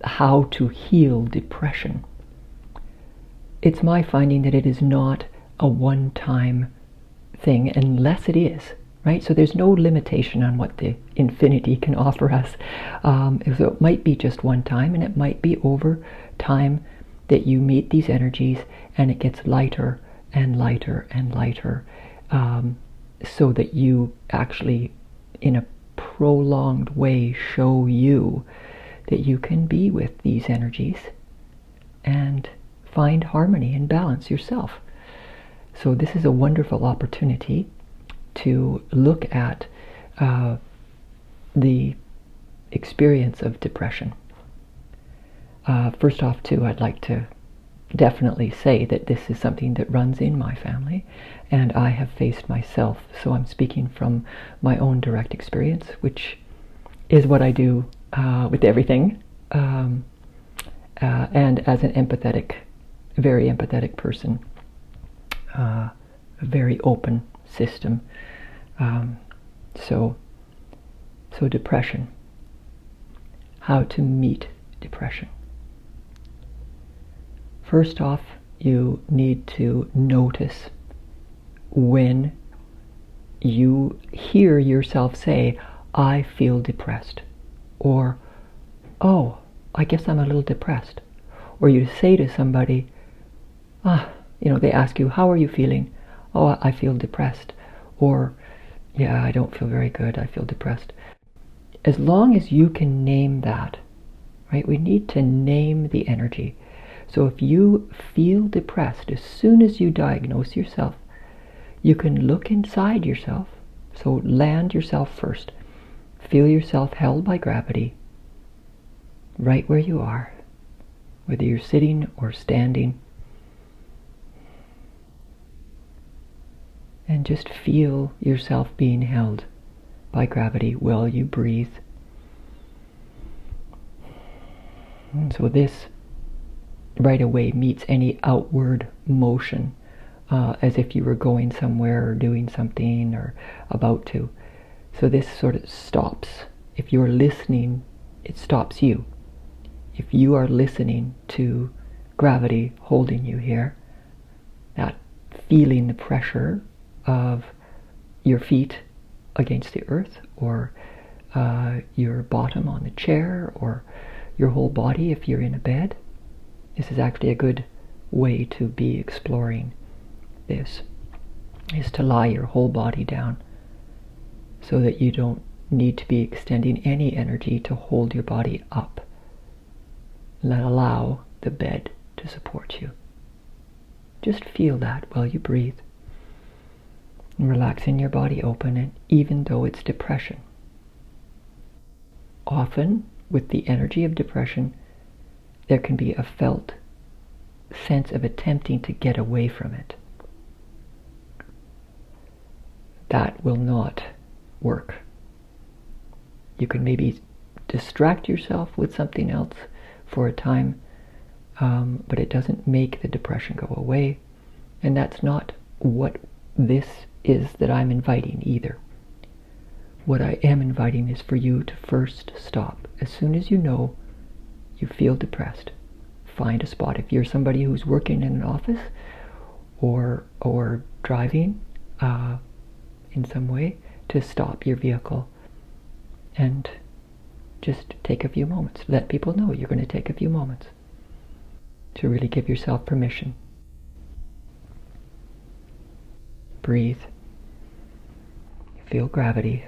how to heal depression. It's my finding that it is not a one-time thing, unless it is, right? So there's no limitation on what the infinity can offer us. So it might be just one time, and it might be over time that you meet these energies and it gets lighter and lighter and lighter, so that you actually, in a prolonged way, show you that you can be with these energies and find harmony and balance yourself. So this is a wonderful opportunity to look at the experience of depression. First off, too, I'd like to definitely say that this is something that runs in my family, and I have faced myself. So I'm speaking from my own direct experience, which is what I do with everything. And as an empathetic, very empathetic person, a very open system. So depression. How to meet depression. First off, you need to notice when you hear yourself say, I feel depressed, or, oh, I guess I'm a little depressed. Or you say to somebody, they ask you, how are you feeling? Oh, I feel depressed. Or, yeah, I don't feel very good, I feel depressed. As long as you can name that, right? We need to name the energy. So if you feel depressed, as soon as you diagnose yourself, you can look inside yourself. So land yourself first. Feel yourself held by gravity, right where you are, whether you're sitting or standing. And just feel yourself being held by gravity while you breathe. And so this right away meets any outward motion, as if you were going somewhere or doing something or about to. So this sort of stops. If you're listening, it stops you. If you are listening to gravity holding you here, that feeling the pressure of your feet against the earth, or your bottom on the chair, or your whole body if you're in a bed, this is actually a good way to be exploring this, is to lie your whole body down so that you don't need to be extending any energy to hold your body up. Allow the bed to support you. Just feel that while you breathe. And relaxing your body open, and even though it's depression. Often, with the energy of depression, there can be a felt sense of attempting to get away from it. That will not work. You can maybe distract yourself with something else for a time, but it doesn't make the depression go away, and that's not what this is that I'm inviting either. What I am inviting is for you to first stop. As soon as you know you feel depressed, find a spot. If you're somebody who's working in an office or driving in some way, to stop your vehicle and just take a few moments. Let people know you're going to take a few moments to really give yourself permission. Breathe. Feel gravity.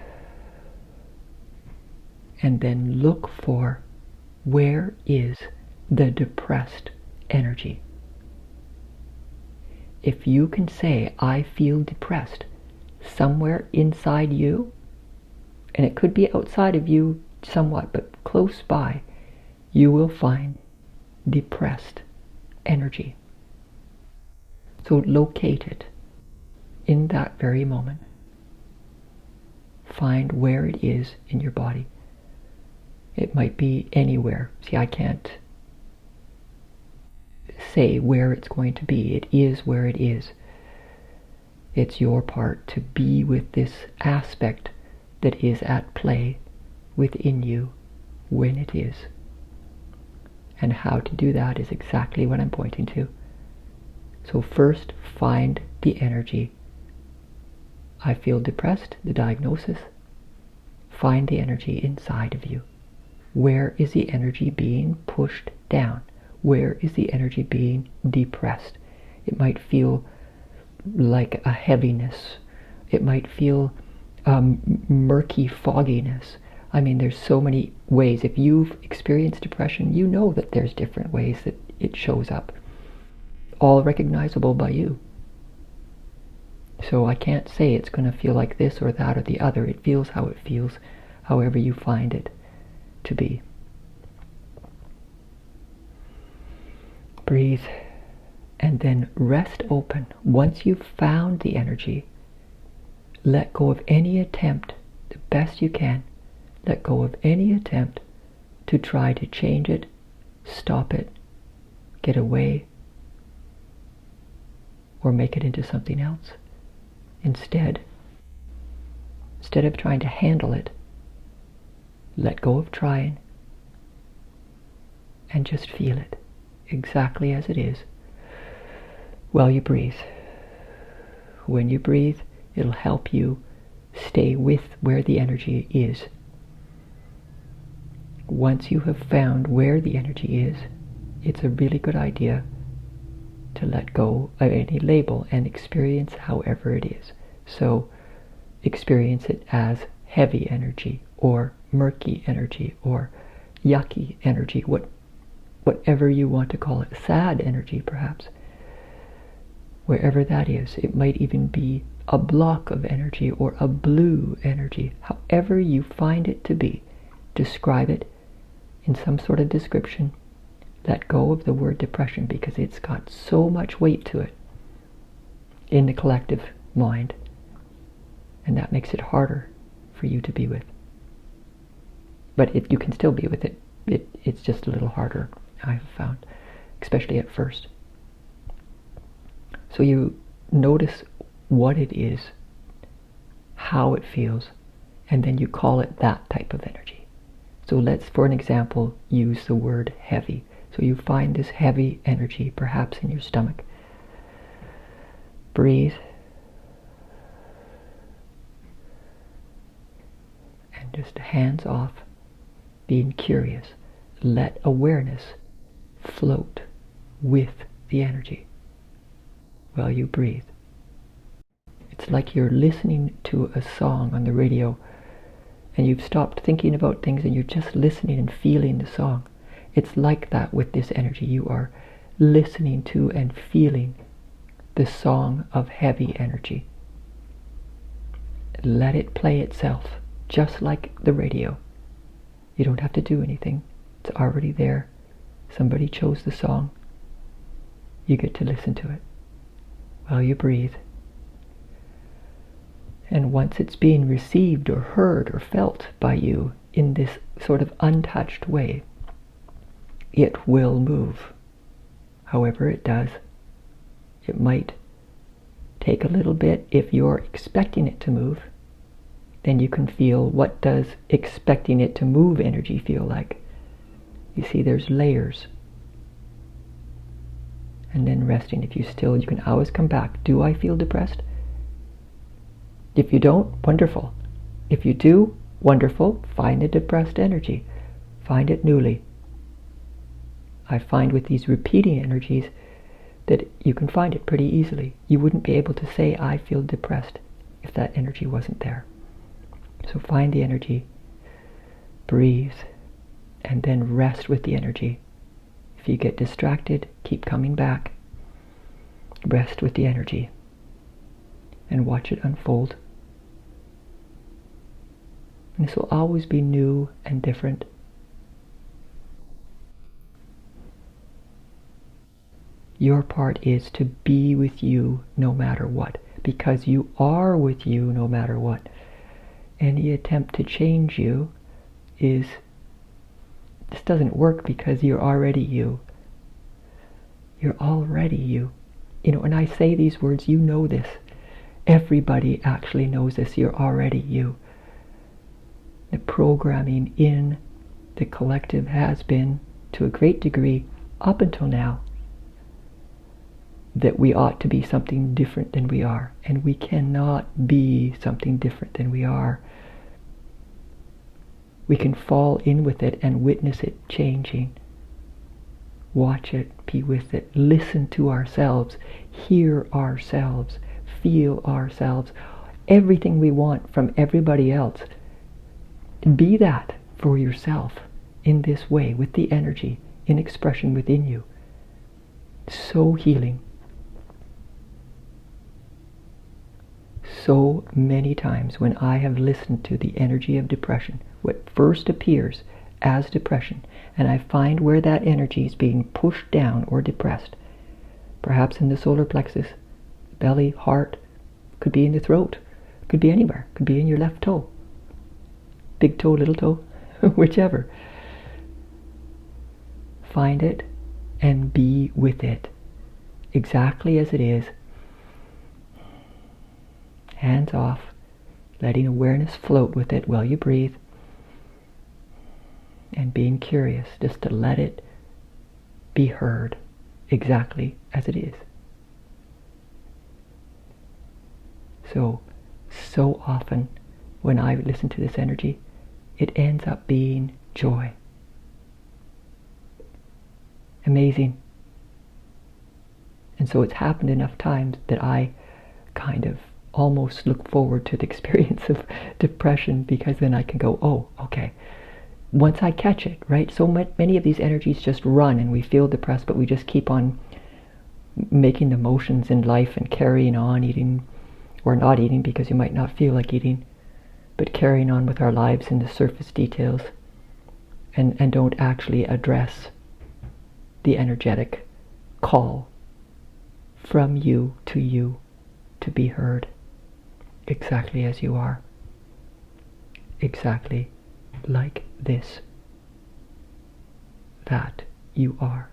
And then look for, where is the depressed energy? If you can say, I feel depressed, somewhere inside you, and it could be outside of you somewhat, but close by, you will find depressed energy. So locate it in that very moment. Find where it is in your body. It might be anywhere. See, I can't say where it's going to be. It is where it is. It's your part to be with this aspect that is at play within you when it is. And how to do that is exactly what I'm pointing to. So first, find the energy. I feel depressed, the diagnosis. Find the energy inside of you. Where is the energy being pushed down? Where is the energy being depressed? It might feel like a heaviness. It might feel murky fogginess. I mean, there's so many ways. If you've experienced depression, you know that there's different ways that it shows up, all recognizable by you. So I can't say it's going to feel like this or that or the other. It feels how it feels, however you find it to be. Breathe, and then rest open. Once you've found the energy, let go of any attempt, the best you can, let go of any attempt to try to change it, stop it, get away, or make it into something else. Instead of trying to handle it, let go of trying and just feel it exactly as it is while you breathe. When you breathe, it'll help you stay with where the energy is. Once you have found where the energy is, it's a really good idea to let go of any label and experience however it is. So experience it as heavy energy or murky energy or yucky energy, whatever you want to call it, sad energy perhaps. Wherever that is, it might even be a block of energy or a blue energy. However you find it to be, describe it in some sort of description. Let go of the word depression because it's got so much weight to it in the collective mind, and that makes it harder for you to be with. But you can still be with it. It's just a little harder, I've found, especially at first. So you notice what it is, how it feels, and then you call it that type of energy. So let's, for an example, use the word heavy. So you find this heavy energy, perhaps in your stomach. Breathe. And just hands off, being curious. Let awareness float with the energy while you breathe. It's like you're listening to a song on the radio and you've stopped thinking about things and you're just listening and feeling the song. It's like that with this energy. You are listening to and feeling the song of heavy energy. Let it play itself, just like the radio. You don't have to do anything. It's already there. Somebody chose the song. You get to listen to it while you breathe. And once it's being received or heard or felt by you in this sort of untouched way, it will move. However it does. It might take a little bit. If you're expecting it to move, then you can feel, what does expecting it to move energy feel like? You see, there's layers. And then resting. If you still, you can always come back. Do I feel depressed? If you don't, wonderful. If you do, wonderful. Find the depressed energy. Find it newly. I find with these repeating energies that you can find it pretty easily. You wouldn't be able to say, I feel depressed, if that energy wasn't there. So find the energy, breathe, and then rest with the energy. If you get distracted, keep coming back. Rest with the energy and watch it unfold. And this will always be new and different. Your part is to be with you no matter what, because you are with you no matter what. Any attempt to change you this doesn't work because you're already you. You're already you. You know, when I say these words, you know this. Everybody actually knows this. You're already you. The programming in the collective has been to a great degree up until now that we ought to be something different than we are, and we cannot be something different than we are. We can fall in with it and witness it changing. Watch it, be with it, listen to ourselves, hear ourselves, feel ourselves, everything we want from everybody else. Be that for yourself in this way, with the energy in expression within you. So healing. So many times when I have listened to the energy of depression, what first appears as depression, and I find where that energy is being pushed down or depressed, perhaps in the solar plexus, belly, heart, could be in the throat, could be anywhere, could be in your left toe, big toe, little toe, whichever. Find it and be with it exactly as it is. Hands off, letting awareness float with it while you breathe, and being curious just to let it be heard exactly as it is. So often when I listen to this energy, it ends up being joy. Amazing. And so it's happened enough times that I kind of almost look forward to the experience of depression, because then I can go, oh, okay. Once I catch it, right? So many of these energies just run and we feel depressed, but we just keep on making the motions in life and carrying on eating, or not eating because you might not feel like eating, but carrying on with our lives in the surface details, and don't actually address the energetic call from you to be heard exactly as you are, exactly like this, that you are.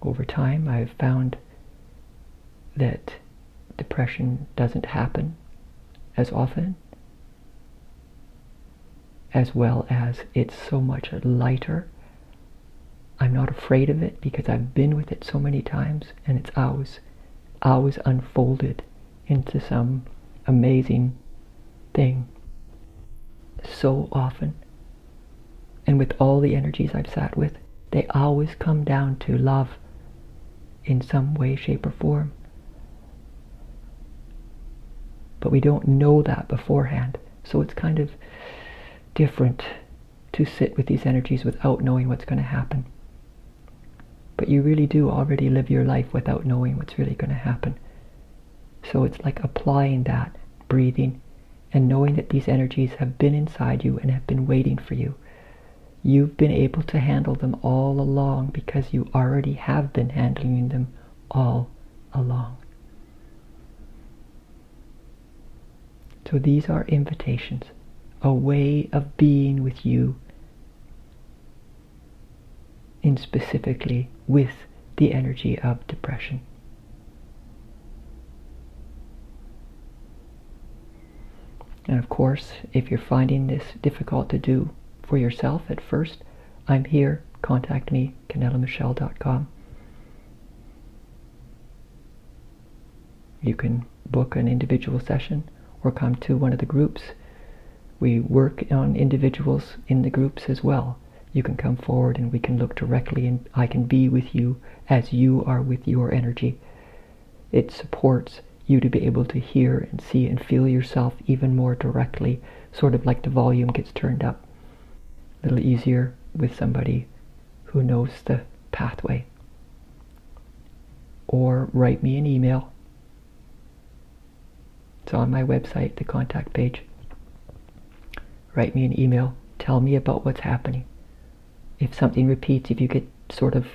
Over time, I've found that depression doesn't happen as often, as well as it's so much lighter. I'm not afraid of it because I've been with it so many times, and it's always unfolded into some amazing thing so often. And with all the energies I've sat with, they always come down to love in some way, shape, or form. But we don't know that beforehand, so it's kind of different to sit with these energies without knowing what's going to happen. But you really do already live your life without knowing what's really going to happen. So it's like applying that, breathing, and knowing that these energies have been inside you and have been waiting for you. You've been able to handle them all along because you already have been handling them all along. So these are invitations, a way of being with you, in specifically with the energy of depression. And of course, if you're finding this difficult to do for yourself at first, I'm here. Contact me, CanelaMichelle.com. You can book an individual session or come to one of the groups. We work on individuals in the groups as well. You can come forward and we can look directly, and I can be with you as you are with your energy. It supports you to be able to hear and see and feel yourself even more directly, sort of like the volume gets turned up. A little easier with somebody who knows the pathway. Or write me an email. It's on my website, the contact page. Write me an email. Tell me about what's happening. If something repeats, if you get sort of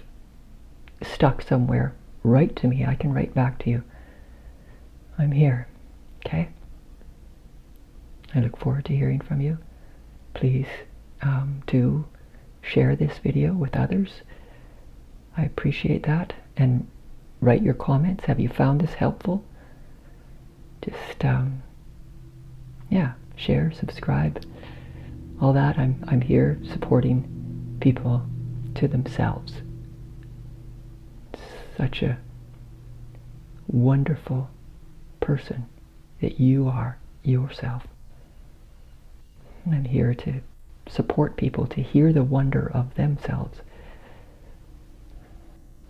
stuck somewhere, write to me. I can write back to you. I'm here. Okay? I look forward to hearing from you. Please do share this video with others. I appreciate that. And write your comments. Have you found this helpful? Just, share, subscribe, all that. I'm here supporting people to themselves. Such a wonderful person that you are yourself. I'm here to support people to hear the wonder of themselves.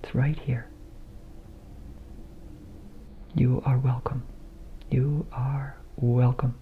It's right here. You are welcome. You are welcome.